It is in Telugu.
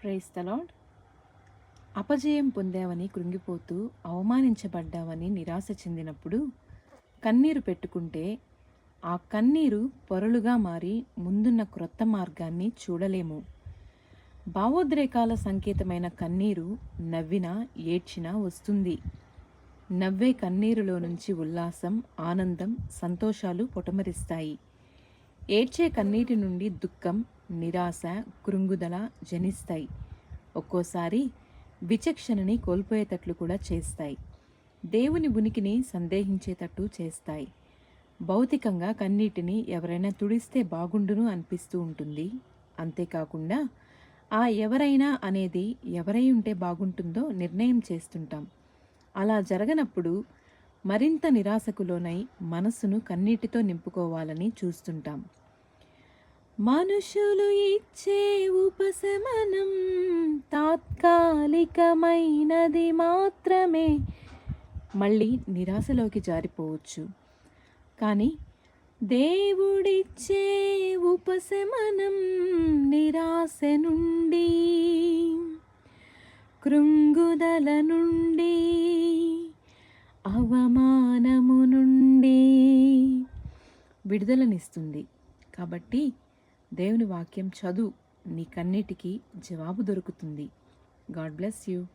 Praise the lord. అపజయం పొందావని కృంగిపోతూ అవమానించబడ్డావని నిరాశ చెందినప్పుడు కన్నీరు పెట్టుకుంటే ఆ కన్నీరు పొరలుగా మారి ముందున్న క్రొత్త మార్గాన్ని చూడలేము. భావోద్రేకాల సంకేతమైన కన్నీరు నవ్వినా ఏడ్చినా వస్తుంది. నవ్వే కన్నీరులో నుంచి ఉల్లాసం, ఆనందం, సంతోషాలు పొటమరిస్తాయి. ఏడ్చే కన్నీటి నుండి దుఃఖం, నిరాశ, కృంగుదల జనిస్తాయి. ఒక్కోసారి విచక్షణని కోల్పోయేటట్లు కూడా చేస్తాయి. దేవుని ఉనికిని సందేహించేటట్టు చేస్తాయి. భౌతికంగా కన్నీటిని ఎవరైనా తుడిస్తే బాగుండును అనిపిస్తూ ఉంటుంది. అంతేకాకుండా ఆ ఎవరైనా అనేది ఎవరై ఉంటే బాగుంటుందో నిర్ణయం చేస్తుంటాం. అలా జరగనప్పుడు మరింత నిరాశకు లోనై మనస్సును కన్నీటితో నింపుకోవాలని చూస్తుంటాం. మనుషులు ఇచ్చే ఉపశమనం తాత్కాలికమైనది మాత్రమే. మళ్ళీ నిరాశలోకి జారిపోవచ్చు. కానీ దేవుడిచ్చే ఉపశమనం నిరాశ నుండి, కృంగుదల నుండి, అవమానము నుండి విడుదలనిస్తుంది. కాబట్టి దేవుని వాక్యం చదువు, నీ కన్నిటికి జవాబు దొరుకుతుంది. God bless you.